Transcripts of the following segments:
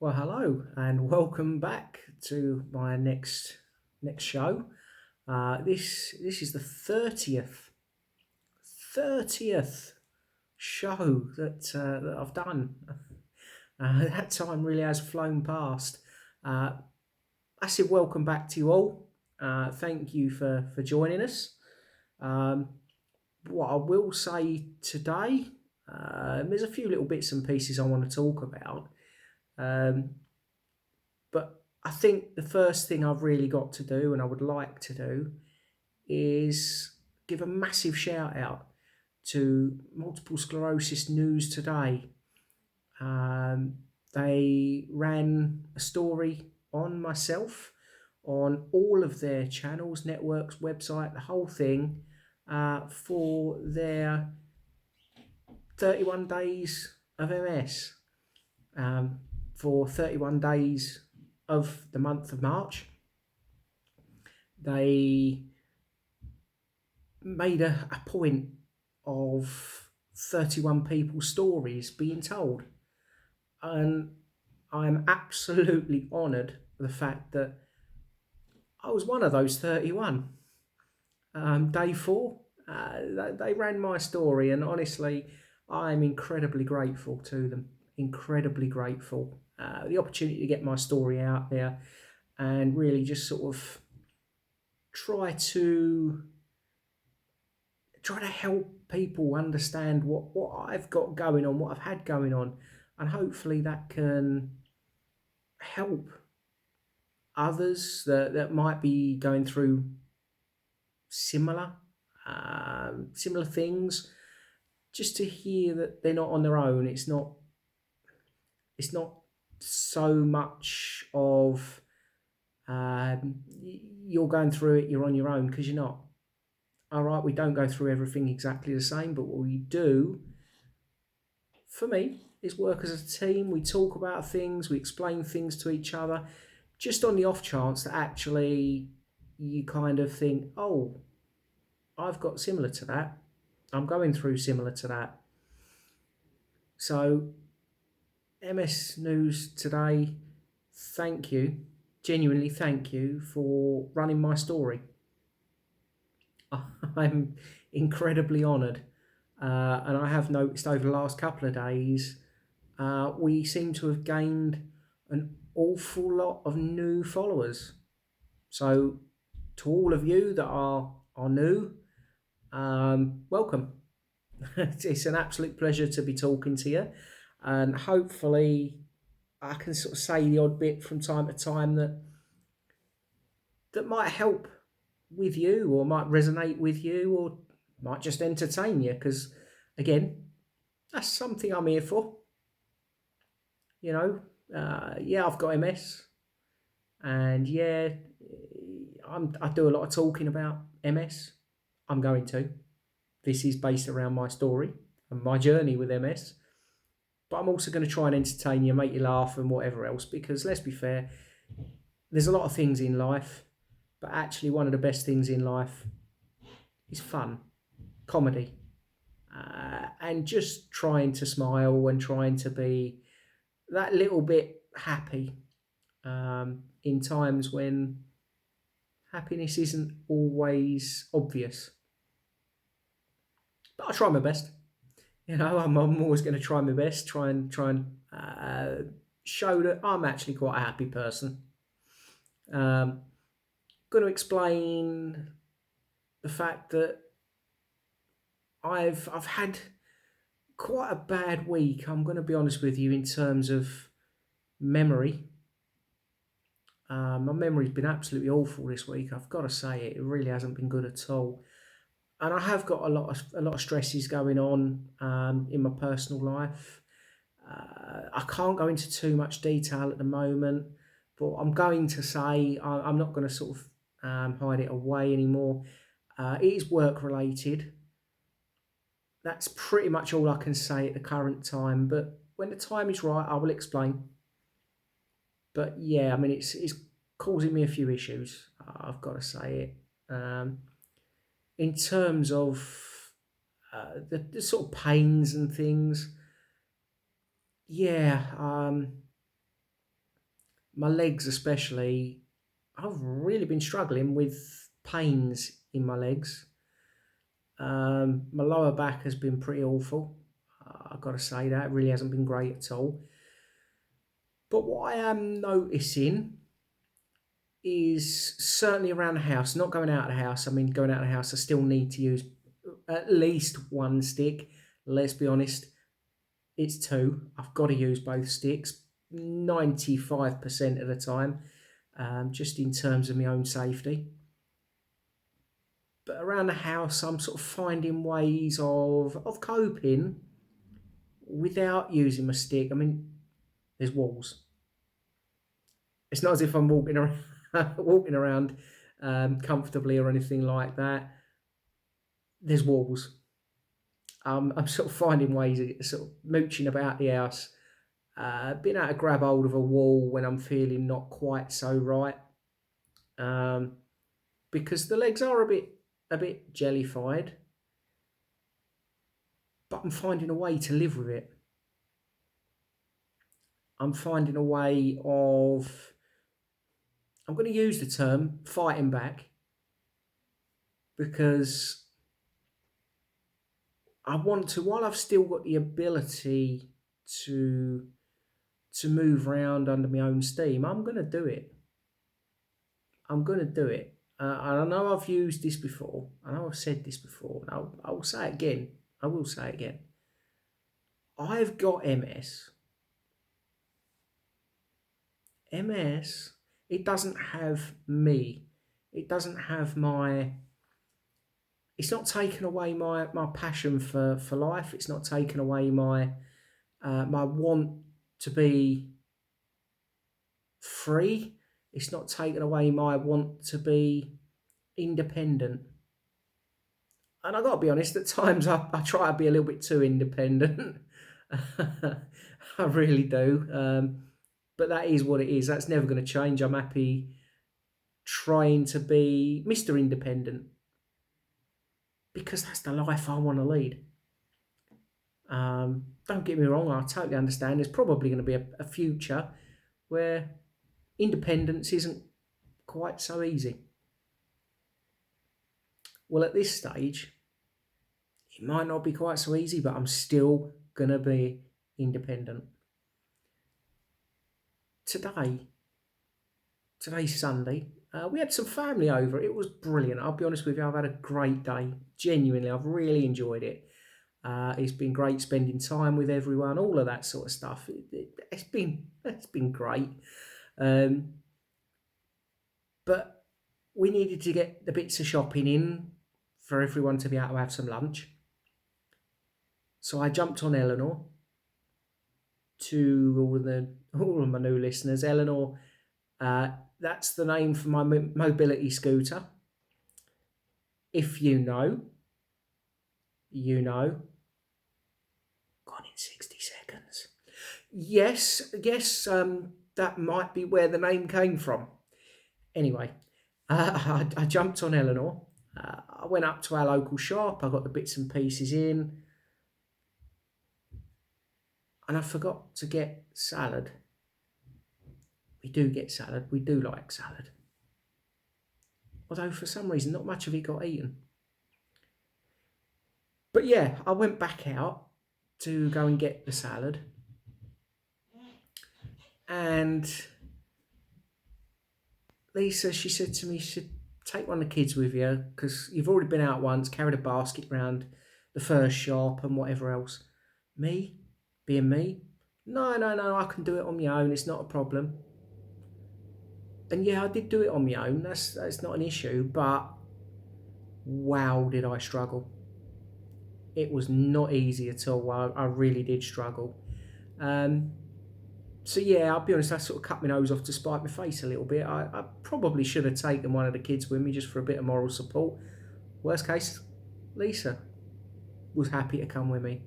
Well, hello and welcome back to my next show. This is the thirtieth show that I've done. That time really has flown past. Uh, I said welcome back to you all. Thank you for joining us. Um, what I will say today, there's a few little bits and pieces I want to talk about. Um, But I think the first thing I've really got to do, and I would like to do, is give a massive shout out to Multiple Sclerosis News Today. Um, they ran a story on myself on all of their channels, networks, website, the whole thing, for their 31 days of MS, um, for 31 days of the month of March. They made a point of 31 people's stories being told. And I'm absolutely honoured the fact that I was one of those 31. Day four, they ran my story, and honestly, I'm incredibly grateful to them. Incredibly grateful. The opportunity to get my story out there and really just sort of try to try to help people understand what I've got going on, what I've had going on, and hopefully that can help others that might be going through similar similar things. Just to hear that they're not on their own. It's not so much of you're going through it, you're on your own, because you're not. All right, we don't go through everything exactly the same, but what we do, for me, is work as a team. We talk about things, we explain things to each other, just on the off chance that actually you kind of think, oh, I've got similar to that. I'm going through similar to that. So, MS News Today, thank you, genuinely thank you for running my story. I'm incredibly honoured. And I have noticed over the last couple of days, we seem to have gained an awful lot of new followers. So, to all of you that are new, welcome. It's an absolute pleasure to be talking to you, and hopefully, I can sort of say the odd bit from time to time that might help with you, or might resonate with you, or might just entertain you. Because again, that's something I'm here for. You know, yeah, I've got MS, and yeah, I do a lot of talking about MS. I'm going to. This is based around my story and my journey with MS. But I'm also going to try and entertain you, make you laugh, and whatever else. Because let's be fair, there's a lot of things in life, but actually, one of the best things in life is fun, comedy, and just trying to smile and trying to be that little bit happy in times when happiness isn't always obvious. But I try my best. I'm always going to try my best, try and show that I'm actually quite a happy person. Um, Going to explain the fact that I've had quite a bad week. I'm going to be honest with you in terms of memory. My memory's been absolutely awful this week. I've got to say it. It really hasn't been good at all. And I have got a lot of stresses going on in my personal life. I can't go into too much detail at the moment, but I'm going to say I'm not going to sort of hide it away anymore. It is work related. That's pretty much all I can say at the current time. But when the time is right, I will explain. But yeah, I mean, it's causing me a few issues. I've got to say it. In terms of the sort of pains and things, yeah. my legs especially, I've really been struggling with pains in my legs. My lower back has been pretty awful. I've got to say that. It really hasn't been great at all. But what I am noticing is certainly around the house, not going out of the house. I mean, going out of the house, I still need to use at least one stick. Let's be honest, it's two. I've got to use both sticks 95% of the time, just in terms of my own safety. But around the house, I'm sort of finding ways of coping without using my stick. I mean, there's walls. It's not as if I'm walking around, walking around comfortably or anything like that. There's walls. I'm sort of finding ways of sort of mooching about the house, being able to grab hold of a wall when I'm feeling not quite so right, um, because the legs are a bit jellified, but I'm finding a way to live with it. I'm finding a way of, I'm going to use the term fighting back, because I want to, while I've still got the ability to move around under my own steam, I'm going to do it. I'm going to do it. And I know I've used this before. I know I've said this before. And I will say it again. I will say it again. I've got MS. MS, it doesn't have me. It doesn't have my, it's not taken away my passion for life. It's not taken away my want to be free. It's not taken away my want to be independent. And I've got to be honest, at times I try to be a little bit too independent. I really do. But that is what it is. That's never going to change. I'm happy trying to be Mr. Independent, because that's the life I want to lead. Don't get me wrong, I totally understand there's probably going to be a future where independence isn't quite so easy. Well, at this stage, it might not be quite so easy, but I'm still going to be independent. Today's Sunday. We had some family over. It was brilliant. I'll be honest with you, I've had a great day. Genuinely, I've really enjoyed it. It's been great spending time with everyone, all of that sort of stuff. It's been great. But we needed to get the bits of shopping in for everyone to be able to have some lunch. So I jumped on Eleanor. To all of my new listeners, Eleanor, that's the name for my mobility scooter. If you know, you know. Gone in 60 seconds. Yes, that might be where the name came from. Anyway, I jumped on Eleanor. I went up to our local shop. I got the bits and pieces in. And I forgot to get salad. We do get salad. We do like salad. Although for some reason not much of it got eaten. But yeah, I went back out to go and get the salad. And Lisa, she said to me, she said, take one of the kids with you, because you've already been out once, carried a basket round the first shop and whatever else. Me? Being me? No, I can do it on my own, it's not a problem. And yeah, I did do it on my own, that's not an issue, but wow, did I struggle. It was not easy at all. I really did struggle. So yeah, I'll be honest, I sort of cut my nose off to spite my face a little bit. I probably should have taken one of the kids with me just for a bit of moral support. Worst case, Lisa was happy to come with me.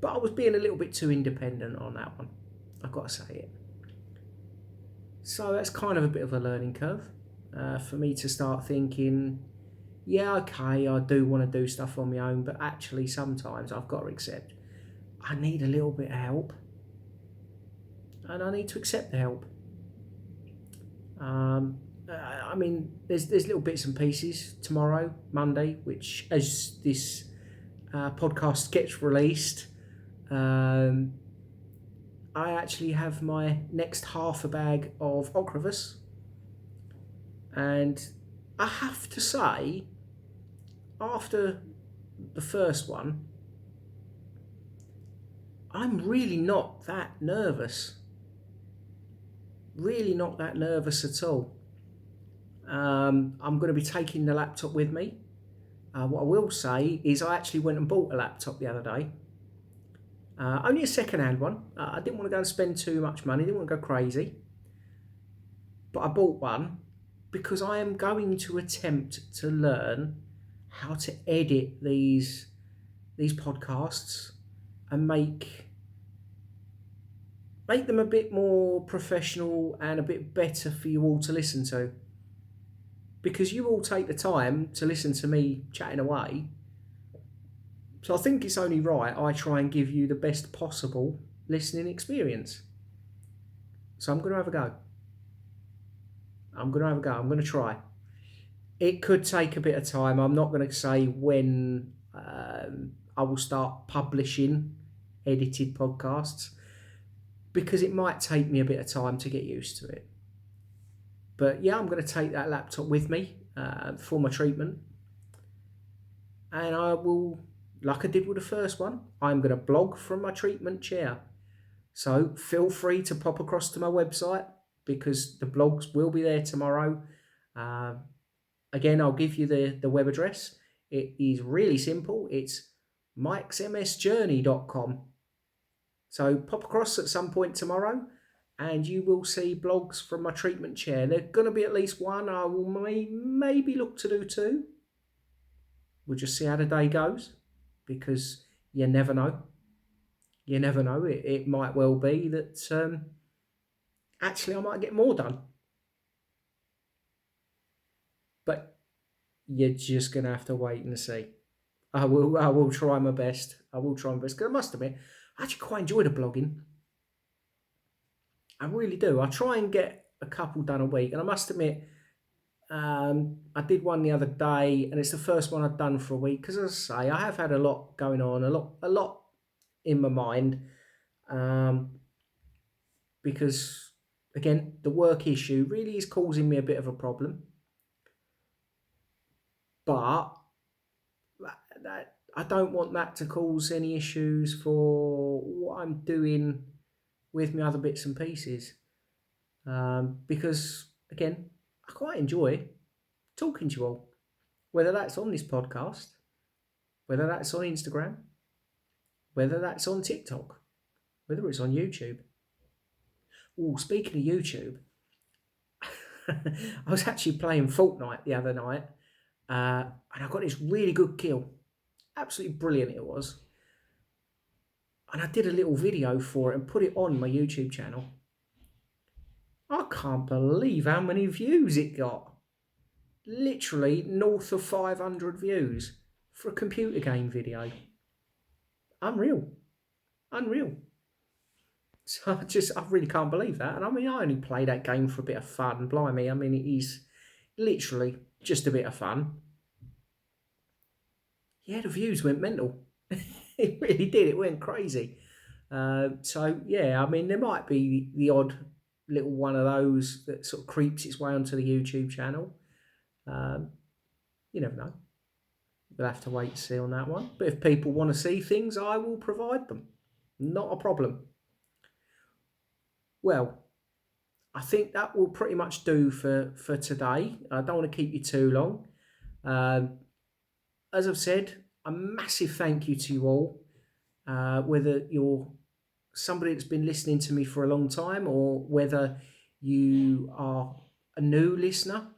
But I was being a little bit too independent on that one. I've got to say it. So that's kind of a bit of a learning curve for me to start thinking, yeah, okay, I do want to do stuff on my own, but actually sometimes I've got to accept I need a little bit of help. And I need to accept the help. I mean, there's little bits and pieces tomorrow, Monday, which as this podcast gets released, um, I actually have my next half a bag of Ocrevus, and I have to say, after the first one, I'm really not that nervous. Really not that nervous at all. I'm going to be taking the laptop with me. What I will say is I actually went and bought a laptop the other day. Only a second-hand one. I didn't want to go and spend too much money. Didn't want to go crazy. But I bought one because I am going to attempt to learn how to edit these podcasts and make them a bit more professional and a bit better for you all to listen to. Because you all take the time to listen to me chatting away. So I think it's only right I try and give you the best possible listening experience. So I'm going to have a go. I'm going to try. It could take a bit of time. I'm not going to say when I will start publishing edited podcasts because it might take me a bit of time to get used to it. But yeah, I'm going to take that laptop with me for my treatment. And I will, like I did with the first one, I'm going to blog from my treatment chair. So feel free to pop across to my website because the blogs will be there tomorrow. Again, I'll give you the web address. It is really simple. It's mikesmsjourney.com. So pop across at some point tomorrow and you will see blogs from my treatment chair. There's going to be at least one. I will maybe look to do two. We'll just see how the day goes because you never know. You never know. It might well be that actually I might get more done. But you're just going to have to wait and see. I will try my best. Because I must admit, I actually quite enjoy the blogging. I really do. I try and get a couple done a week. And I must admit, I did one the other day, and it's the first one I've done for a week. Because as I say, I have had a lot going on, a lot in my mind. Because, again, the work issue really is causing me a bit of a problem. But I don't want that to cause any issues for what I'm doing with my other bits and pieces. Because, again, I quite enjoy talking to you all, whether that's on this podcast, whether that's on Instagram, whether that's on TikTok, whether it's on YouTube. Oh, speaking of YouTube, I was actually playing Fortnite the other night, and I got this really good kill. Absolutely brilliant it was. And I did a little video for it and put it on my YouTube channel. I can't believe how many views it got. Literally north of 500 views for a computer game video. Unreal. So I really can't believe that. And I mean, I only play that game for a bit of fun. Blimey, I mean, it is literally just a bit of fun. Yeah, the views went mental. It really did. It went crazy. So yeah, I mean, there might be the odd little one of those that sort of creeps its way onto the YouTube channel. You never know. We'll have to wait and see on that one. But if people want to see things, I will provide them. Not a problem. Well, I think that will pretty much do for today. I don't want to keep you too long. As I've said, a massive thank you to you all. Whether you're somebody that's been listening to me for a long time or whether you are a new listener,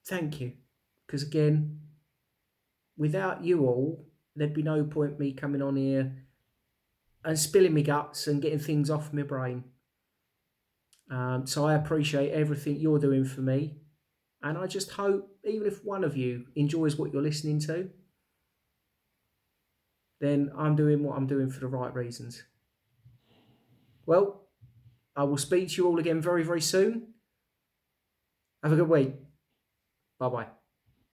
thank you. Because again, without you all, there'd be no point me coming on here and spilling my guts and getting things off my brain. So I appreciate everything you're doing for me. And I just hope, even if one of you enjoys what you're listening to, then I'm doing what I'm doing for the right reasons. Well, I will speak to you all again very, very soon. Have a good week. Bye bye.